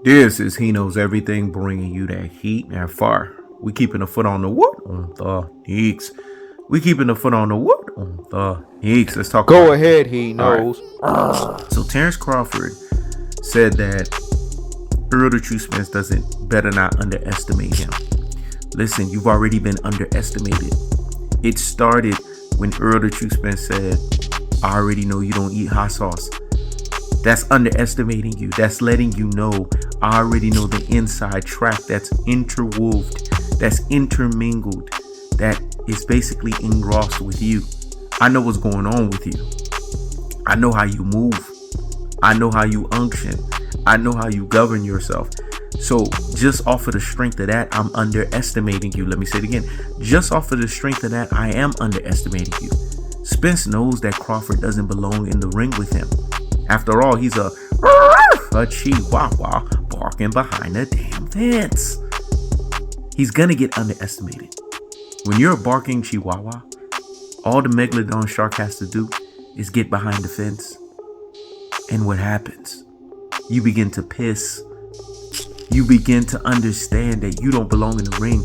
This is He Knows Everything, bringing you that heat and fire. We keeping the foot on the what? On the neeks. We keeping the foot on the what? On the neeks. Let's talk about Go it. ahead, he knows. So Terence Crawford said that Errol the True Spence better not underestimate him. Listen, you've already been underestimated. It started when Errol the True Spence said, I already know you don't eat hot sauce. That's underestimating you. That's letting you know, I already know the inside track that's interwoved, that's intermingled, that is basically engrossed with you. I know what's going on with you. I know how you move. I know how you unction. I know how you govern yourself. So just off of the strength of that, I'm underestimating you. Let me say it again. Just off of the strength of that, I am underestimating you. Spence knows that Crawford doesn't belong in the ring with him. After all, he's a Chihuahua barking behind a damn fence. He's gonna get underestimated. When you're a barking Chihuahua, all the Megalodon shark has to do is get behind the fence. And what happens? You begin to piss. You begin to understand that you don't belong in the ring.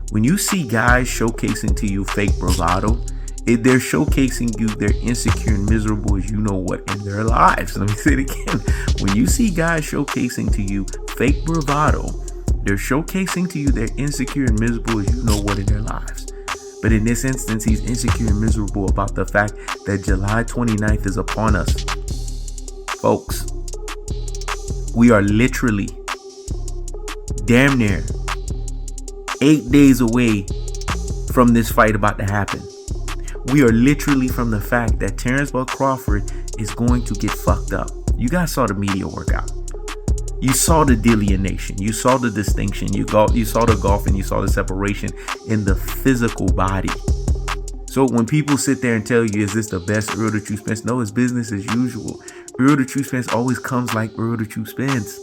When you see guys showcasing to you fake bravado, they're showcasing you they're insecure and miserable as you know what in their lives. Let me say it again. When you see guys showcasing to you fake bravado, they're showcasing to you they're insecure and miserable as you know what in their lives. But in this instance, he's insecure and miserable about the fact that July 29th is upon us. Folks, we are literally damn near 8 days away from this fight about to happen. We are literally from the fact that Terence Crawford is going to get fucked up. You guys saw the media workout. You saw the delineation. You saw the distinction. You saw the golf and you saw the separation in the physical body. So when people sit there and tell you, is this the best Errol the True Spence? No, it's business as usual. Errol the True Spence always comes like Errol the True Spence.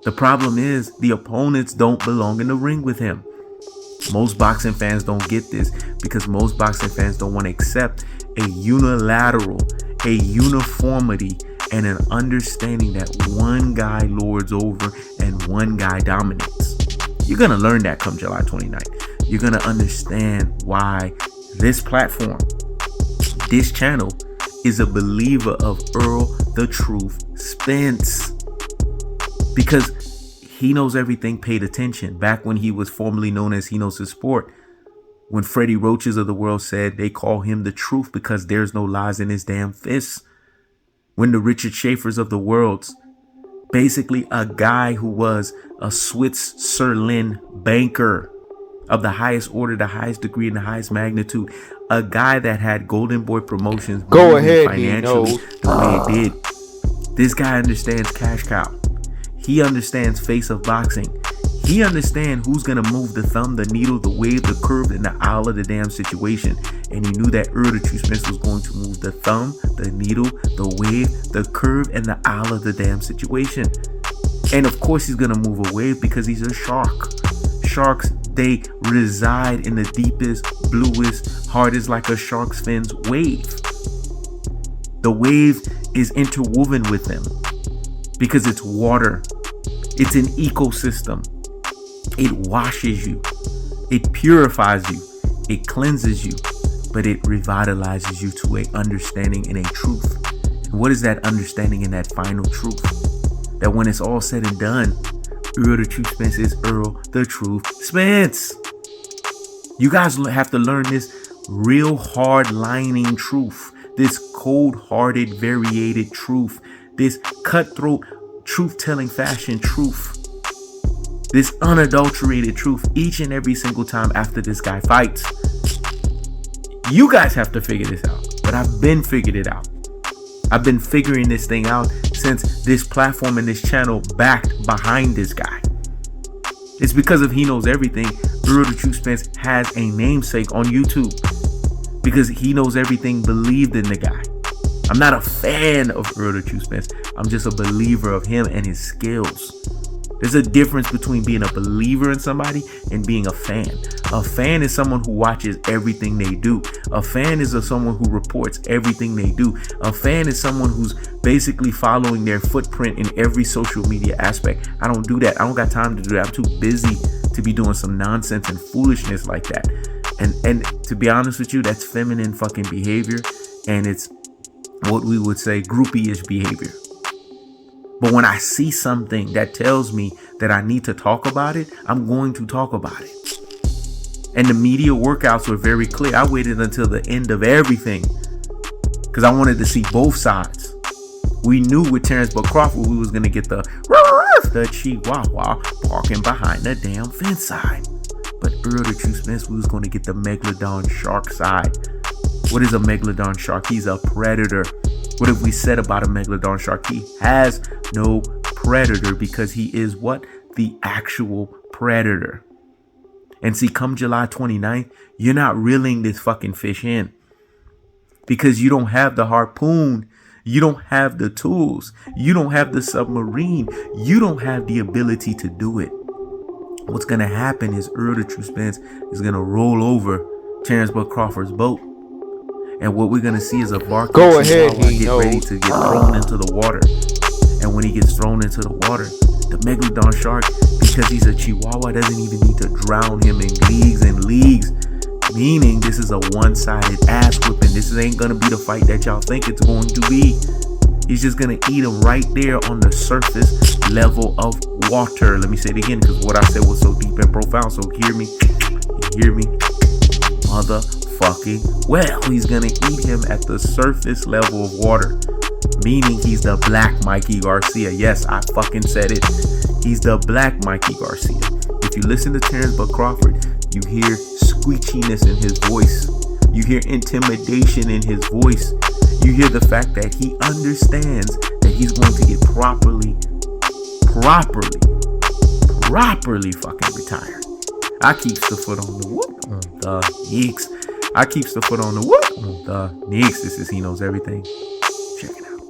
The problem is the opponents don't belong in the ring with him. Most boxing fans don't get this because most boxing fans don't want to accept a unilateral, a uniformity, and an understanding that one guy lords over and one guy dominates. You're going to learn that come July 29th. You're going to understand why this platform, this channel, is a believer of Errol the Truth Spence. Because He Knows Everything paid attention back when he was formerly known as He Knows His Sport. When Freddie Roaches of the world said they call him the truth because there's no lies in his damn fists. When the Richard Schaefer's of the world, basically a guy who was a Switzerland banker of the highest order, the highest degree, and the highest magnitude, a guy that had Golden Boy Promotions Go ahead, financially the way it did. This guy understands cash cow. He understands face of boxing. He understands who's going to move the thumb, the needle, the wave, the curve, and the aisle of the damn situation. And he knew that Errol the True Spence was going to move the thumb, the needle, the wave, the curve, and the aisle of the damn situation. And of course he's going to move a wave because he's a shark. Sharks, they reside in the deepest, bluest, hardest like a shark's fins wave. The wave is interwoven with them because it's water. It's an ecosystem. It washes you. It purifies you. It cleanses you. But it revitalizes you to a understanding and a truth. And what is that understanding and that final truth? That when it's all said and done, Errol the True Spence is Errol the Truth Spence. You guys have to learn this real hard-lining truth. This cold-hearted, variated truth. This cutthroat, truth-telling fashion truth. This unadulterated truth each and every single time after this guy fights. You guys have to figure this out. But I've been figured it out. I've been figuring this thing out since this platform and this channel backed behind this guy. It's because of He Knows Everything. Errol the True Spence has a namesake on YouTube. Because He Knows Everything believed in the guy. I'm not a fan of Errol the True Spence. I'm just a believer of him and his skills. There's a difference between being a believer in somebody and being a fan. A fan is someone who watches everything they do. A fan is someone who reports everything they do. A fan is someone who's basically following their footprint in every social media aspect. I don't do that. I don't got time to do that. I'm too busy to be doing some nonsense and foolishness like that. And to be honest with you, that's feminine fucking behavior. And it's what we would say groupie-ish behavior. But when I see something that tells me that I need to talk about it, I'm going to talk about it. And the media workouts were very clear. I waited until the end of everything because I wanted to see both sides. We knew with Terence Crawford we was going to get the Chihuahua barking behind the damn fence side. But Errol the Truth Spence, we was going to get the Megalodon shark side. What is a Megalodon shark? He's a predator. What have we said about a Megalodon shark? He has no predator because he is what? The actual predator. And see, come July 29th, you're not reeling this fucking fish in because you don't have the harpoon. You don't have the tools. You don't have the submarine. You don't have the ability to do it. What's going to happen is Errol the Truth Spence is going to roll over Terence Crawford's boat. And what we're going to see is a barking Chihuahua get ready to get thrown into the water. And when he gets thrown into the water, the Megalodon shark, because he's a Chihuahua, doesn't even need to drown him in leagues and leagues. Meaning this is a one-sided ass whipping. This ain't going to be the fight that y'all think it's going to be. He's just going to eat him right there on the surface level of water. Let me say it again because what I said was so deep and profound. So hear me. Hear me. Motherfucking well. He's going to eat him at the surface level of water. Meaning he's the Black Mikey Garcia. Yes, I fucking said it. He's the Black Mikey Garcia. If you listen to Terence Crawford, you hear squeechiness in his voice. You hear intimidation in his voice. You hear the fact that he understands that he's going to get properly fucking retired. I keeps the foot on the whoop, the yeeks. I keeps the foot on the whoop, the yeeks. This is He Knows Everything.